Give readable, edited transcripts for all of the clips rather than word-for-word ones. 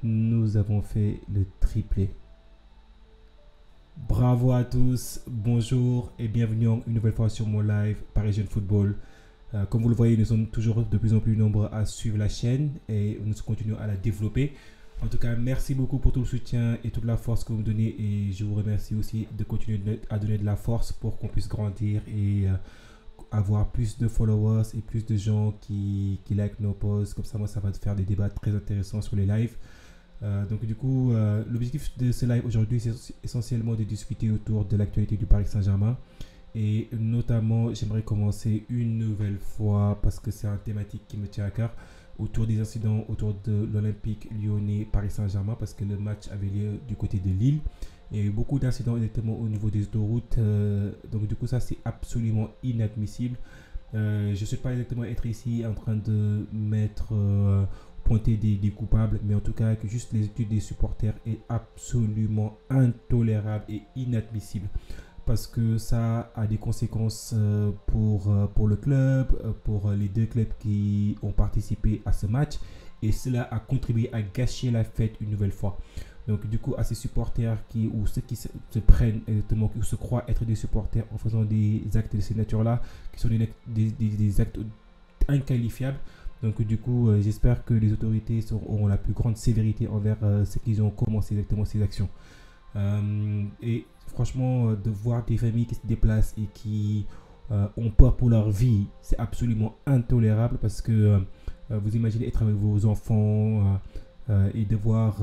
nous avons fait le triplé. Bravo à tous, bonjour et bienvenue une nouvelle fois sur mon live Parisien Football. Comme vous le voyez, nous sommes toujours de plus en plus nombreux à suivre la chaîne et nous continuons à la développer. En tout cas, merci beaucoup pour tout le soutien et toute la force que vous me donnez et je vous remercie aussi de continuer à donner de la force pour qu'on puisse grandir et avoir plus de followers et plus de gens qui like nos posts. Comme ça, moi, ça va faire des débats très intéressants sur les lives. Donc du coup, l'objectif de ce live aujourd'hui, c'est essentiellement de discuter autour de l'actualité du Paris Saint-Germain. Et notamment, j'aimerais commencer une nouvelle fois, parce que c'est une thématique qui me tient à cœur, autour des incidents autour de l'Olympique lyonnais Paris Saint-Germain, parce que le match avait lieu du côté de Lille. Il y a eu beaucoup d'incidents exactement au niveau des autoroutes. Donc du coup, ça c'est absolument inadmissible. Je ne souhaite pas exactement être ici en train de mettre... pointer des coupables, mais en tout cas que juste les études des supporters est absolument intolérable et inadmissible parce que ça a des conséquences pour le club, pour les deux clubs qui ont participé à ce match et cela a contribué à gâcher la fête une nouvelle fois. Donc du coup à ces supporters ou ceux qui se prennent exactement, qui se croient être des supporters en faisant des actes de cette nature-là, qui sont des actes inqualifiables. Donc du coup, j'espère que les autorités auront la plus grande sévérité envers ceux qui ont commencé exactement ces actions. Et franchement, de voir des familles qui se déplacent et qui ont peur pour leur vie, c'est absolument intolérable parce que vous imaginez être avec vos enfants et devoir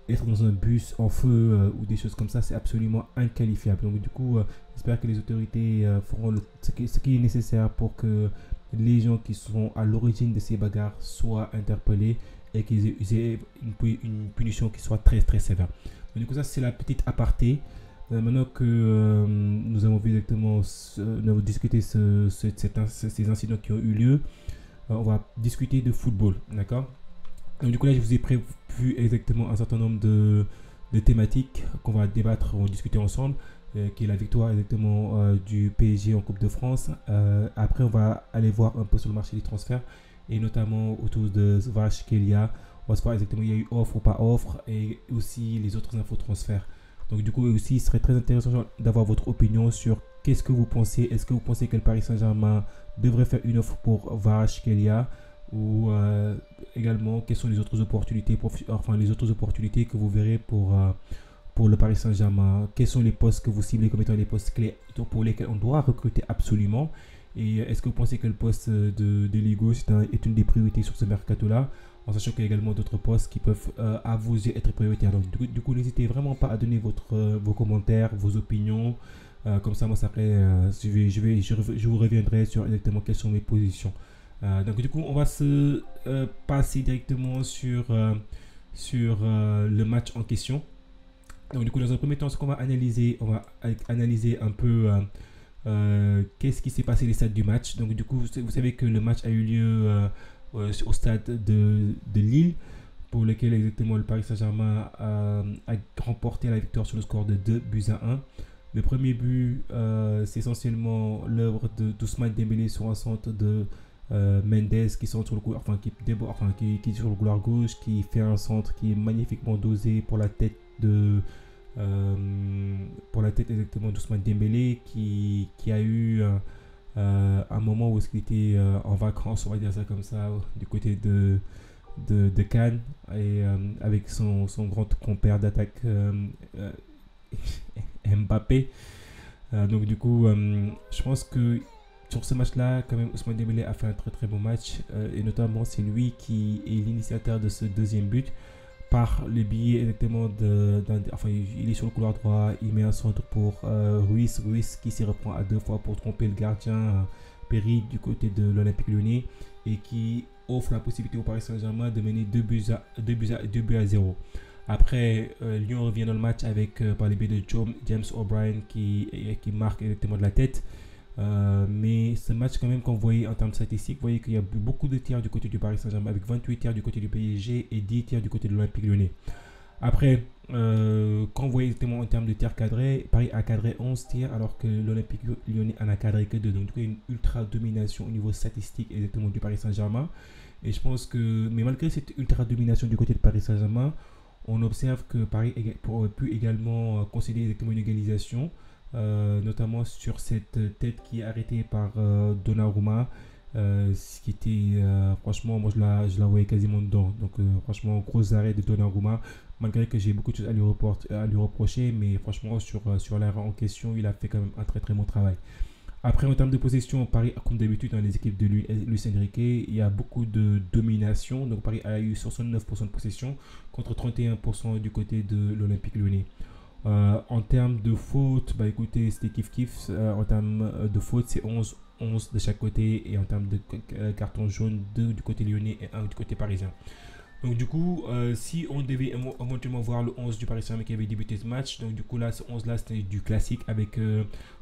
être dans un bus en feu ou des choses comme ça, c'est absolument inqualifiable. Donc du coup, j'espère que les autorités feront ce qui est nécessaire pour que les gens qui sont à l'origine de ces bagarres soient interpellés et qu'ils aient une punition qui soit très très sévère. Donc, du coup, ça c'est la petite aparté. Maintenant que nous avons vu exactement, nous avons discuté ces incidents qui ont eu lieu, on va discuter de football, d'accord? Donc du coup là, je vous ai prévu exactement un certain nombre de thématiques qu'on va débattre, on va discuter ensemble. Qui est la victoire exactement du PSG en Coupe de France. Après, on va aller voir un peu sur le marché des transferts et notamment autour de Kvaratskhelia. On va se voir exactement il y a eu offre ou pas offre et aussi les autres infos transferts. Donc du coup aussi, il serait très intéressant d'avoir votre opinion sur qu'est-ce que vous pensez. Est-ce que vous pensez que le Paris Saint-Germain devrait faire une offre pour Kvaratskhelia ou également quelles sont les autres opportunités que vous verrez pour le Paris Saint-Germain, quels sont les postes que vous ciblez comme étant les postes clés pour lesquels on doit recruter absolument et est-ce que vous pensez que le poste de Ligo est une des priorités sur ce mercato-là, en sachant qu'il y a également d'autres postes qui peuvent à vos yeux être prioritaires. Donc du coup, n'hésitez vraiment pas à donner vos commentaires, vos opinions, comme ça moi après je vous reviendrai sur exactement quelles sont mes positions. Donc du coup on va se passer directement sur le match en question. Donc du coup dans un premier temps, ce qu'on va analyser, on va analyser un peu qu'est-ce qui s'est passé les stades du match. Donc du coup vous savez que le match a eu lieu au stade de Lille, pour lequel exactement le Paris Saint-Germain a remporté la victoire sur le score de 2-1. Le premier but, c'est essentiellement l'œuvre d'Ousmane Dembélé sur un centre de Mendes qui sont sur le couloir, qui est sur le couloir gauche, qui fait un centre qui est magnifiquement dosé pour la tête exactement d'Ousmane Dembélé qui a eu un moment où il était en vacances, on va dire ça comme ça, du côté de Cannes et avec son grand compère d'attaque Mbappé. Donc du coup, je pense que sur ce match-là, quand même, Ousmane Dembélé a fait un très très bon match et notamment c'est lui qui est l'initiateur de ce deuxième but par le biais exactement il est sur le couloir droit, il met un centre pour Ruiz qui s'y reprend à deux fois pour tromper le gardien Perry du côté de l'Olympique Lyonnais et qui offre la possibilité au Paris Saint-Germain de mener 2 buts à 0. Après, Lyon revient dans le match avec par le biais de James O'Brien qui marque exactement de la tête. Mais ce match quand même, quand vous voyez en termes de statistiques, vous voyez qu'il y a beaucoup de tirs du côté du Paris Saint-Germain avec 28 tirs du côté du PSG et 10 tirs du côté de l'Olympique Lyonnais. Après, quand vous voyez exactement en termes de tirs cadrés, Paris a cadré 11 tirs alors que l'Olympique Lyonnais en a cadré que 2. Donc, il y a une ultra domination au niveau statistique exactement du Paris Saint-Germain. Et je pense que, mais malgré cette ultra domination du côté de Paris Saint-Germain, on observe que Paris aurait pu également concéder exactement une égalisation, notamment sur cette tête qui est arrêtée par Donnarumma, ce qui était, franchement, moi je la voyais quasiment dedans. Donc, franchement, gros arrêt de Donnarumma, malgré que j'ai beaucoup de choses à lui reprocher, mais franchement, sur l'arrêt en question, il a fait quand même un très très bon travail. Après, en termes de possession, Paris, comme d'habitude, dans les équipes de Luis Enrique, il y a beaucoup de domination. Donc, Paris a eu 69% de possession contre 31% du côté de l'Olympique Lyonnais. En termes de faute, bah écoutez, c'était kiff-kiff. En termes de faute, c'est 11 de chaque côté. Et en termes de carton jaune, 2 du côté lyonnais et 1 du côté parisien. Donc du coup, si on devait éventuellement voir le 11 du Paris Saint-Germain qui avait débuté ce match, donc du coup là, ce 11-là, c'était du classique avec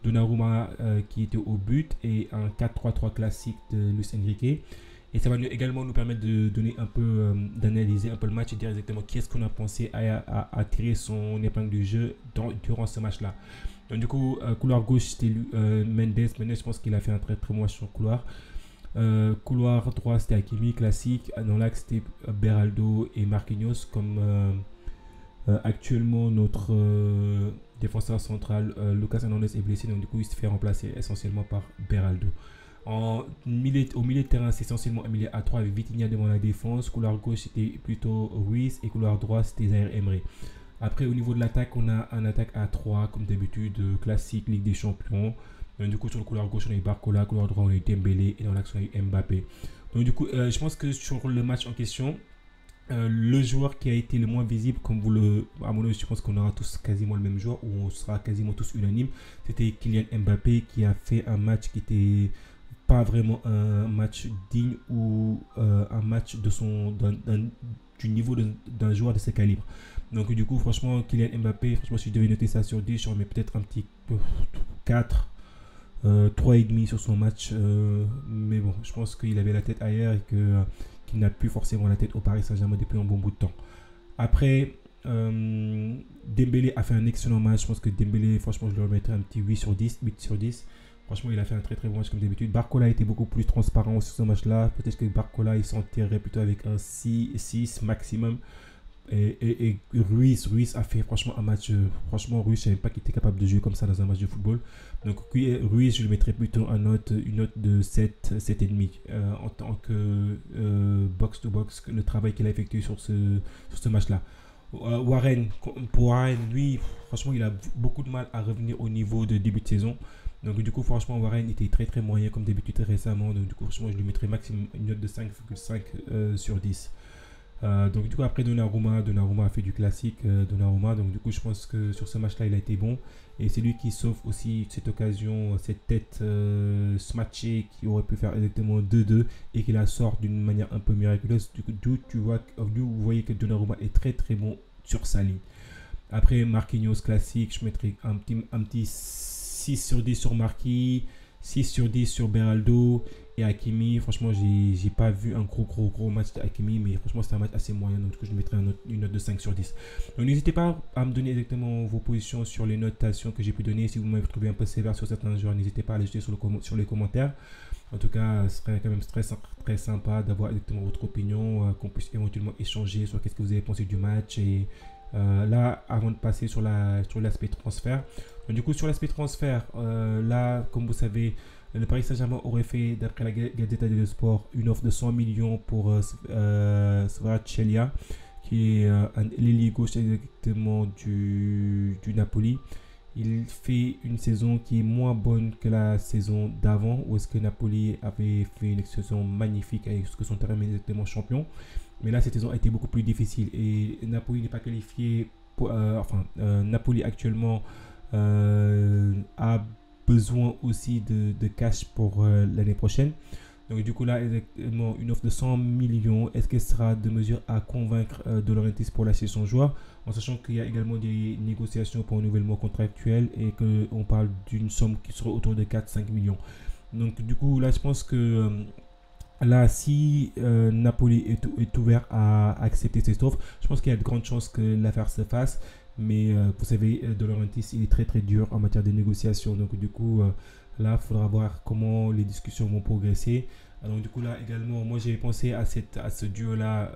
Donnarumma qui était au but et un 4-3-3 classique de Luis Enrique. Et ça va également nous permettre de donner un peu, d'analyser un peu le match et dire exactement qui est-ce qu'on a pensé à tirer son épingle du jeu durant ce match-là. Donc du coup, couloir gauche, c'était Mendes. Mendes, je pense qu'il a fait un très très bon match sur le couloir. Couloir droit, c'était Hakimi, classique. Dans l'axe, c'était Beraldo et Marquinhos. Comme actuellement, notre défenseur central, Lucas Hernandez, est blessé. Donc, du coup, il se fait remplacer essentiellement par Beraldo. Au milieu de terrain, c'est essentiellement un milieu à 3 avec Vitinha devant la défense. Couloir gauche, c'était plutôt Ruiz. Et couloir droit, c'était Zaire Emery. Après, au niveau de l'attaque, on a un attaque à 3, comme d'habitude, classique, Ligue des Champions. Donc, du coup, sur le couloir gauche, on a eu Barcola, couloir droit, on a eu Dembélé, et dans l'axe, on a eu Mbappé. Donc, du coup, je pense que sur le match en question, le joueur qui a été le moins visible, à mon avis, je pense qu'on aura tous quasiment le même joueur, ou on sera quasiment tous unanimes, c'était Kylian Mbappé qui a fait un match qui était pas vraiment un match digne ou un match du niveau d'un joueur de ce calibre. Donc du coup, franchement, Kylian Mbappé, franchement, si je devais noter ça sur 10, j'en mets peut-être un petit 4, 3,5 sur son match. Mais bon, je pense qu'il avait la tête ailleurs et qu'il n'a plus forcément la tête au Paris Saint-Germain depuis un bon bout de temps. Après, Dembélé a fait un excellent match. Je pense que Dembélé, franchement, je lui remettrais un petit 8 sur 10. Franchement, il a fait un très très bon match comme d'habitude. Barcola a été beaucoup plus transparent sur ce match-là. Peut-être que Barcola, il s'en tirerait plutôt avec un 6 maximum. Et Ruiz a fait franchement un match. Franchement, Ruiz, je ne savais pas qu'il était capable de jouer comme ça dans un match de football. Donc, Ruiz, je lui mettrais plutôt une note de 7, 7,5 en tant que box-to-box, le travail qu'il a effectué sur ce match-là. Pour Warren, lui, franchement, il a beaucoup de mal à revenir au niveau de début de saison. Donc, du coup, franchement, Warren était très très moyen comme débuté très récemment. Donc, du coup, franchement, je lui mettrais maximum une note de 5,5 sur 10. Donc du coup après Donnarumma a fait du classique Donnarumma, donc du coup je pense que sur ce match là il a été bon et c'est lui qui sauve aussi cette occasion, cette tête smatchée qui aurait pu faire exactement 2-2 et qui la sort d'une manière un peu miraculeuse. D'où vous voyez que Donnarumma est très très bon sur sa ligne. Après Marquinhos classique, je mettrai un petit 6 sur 10 sur Marquis, 6 sur 10 sur Beraldo et Hakimi. Franchement, j'ai pas vu un gros match de Hakimi, mais franchement, c'était un match assez moyen. Donc, du coup, je lui mettrai une note de 5 sur 10. Donc, n'hésitez pas à me donner exactement vos positions sur les notations que j'ai pu donner. Si vous m'avez trouvé un peu sévère sur certains joueurs, n'hésitez pas à les jeter sur les commentaires. En tout cas, ce serait quand même très sympa d'avoir exactement votre opinion, qu'on puisse éventuellement échanger sur qu'est-ce que vous avez pensé du match. Et là, avant de passer sur l'aspect transfert. Donc, du coup, sur l'aspect transfert, là, comme vous savez, le Paris Saint-Germain aurait fait, d'après la Gazzetta dello Sport, une offre de 100 millions pour Kvaratskhelia, qui est l'ailier gauche exactement du Napoli. Il fait une saison qui est moins bonne que la saison d'avant, où est-ce que Napoli avait fait une saison magnifique avec ce que son terrain exactement champion. Mais là, cette saison a été beaucoup plus difficile et Napoli n'est pas qualifié. Napoli actuellement a besoin aussi de cash pour l'année prochaine. Donc du coup là, exactement une offre de 100 millions. Est-ce qu'elle sera de mesure à convaincre De Laurentiis pour lâcher son joueur, en sachant qu'il y a également des négociations pour un renouvellement contractuel et qu'on parle d'une somme qui sera autour de 4-5 millions. Donc du coup là, je pense que là, si Napoli est ouvert à accepter cette offre, je pense qu'il y a de grandes chances que l'affaire se fasse. Mais vous savez, De Laurentiis, il est très très dur en matière de négociation. Donc du coup, là, il faudra voir comment les discussions vont progresser. Donc du coup là également, moi j'ai pensé à ce duo-là,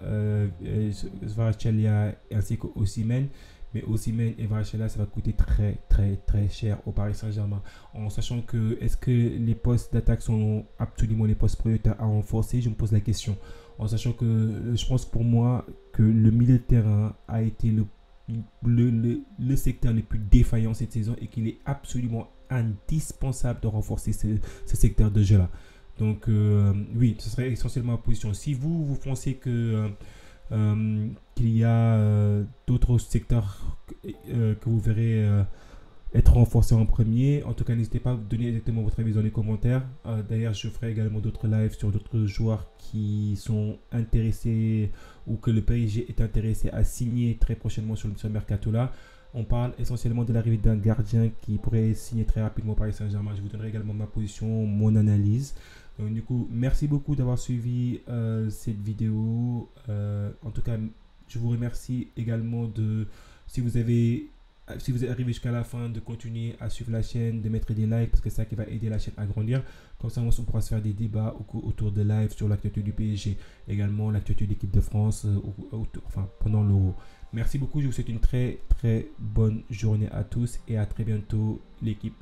Kvaratskhelia ainsi qu'Osimhen. Mais Osimhen et Kvaratskhelia, ça va coûter très très très cher au Paris Saint-Germain. En sachant que est-ce que les postes d'attaque sont absolument les postes prioritaires à renforcer, je me pose la question. En sachant que je pense pour moi que le milieu de terrain a été le secteur le plus défaillant cette saison et qu'il est absolument indispensable de renforcer ce secteur de jeu-là. Donc oui, ce serait essentiellement ma position. Si vous pensez qu'il y a d'autres secteurs que vous verrez être renforcés en premier, en tout cas n'hésitez pas à donner exactement votre avis dans les commentaires. D'ailleurs, je ferai également d'autres lives sur d'autres joueurs qui sont intéressés ou que le PSG est intéressé à signer très prochainement sur ce mercato-là. On parle essentiellement de l'arrivée d'un gardien qui pourrait signer très rapidement au Paris Saint-Germain. Je vous donnerai également ma position, mon analyse. Donc, du coup, merci beaucoup d'avoir suivi cette vidéo. En tout cas, je vous remercie également si vous êtes arrivé jusqu'à la fin, de continuer à suivre la chaîne, de mettre des likes parce que c'est ça qui va aider la chaîne à grandir. Comme ça, on pourra se faire des débats autour de live sur l'actualité du PSG, également l'actualité de l'équipe de France, pendant l'Euro. Merci beaucoup, je vous souhaite une très très bonne journée à tous et à très bientôt l'équipe.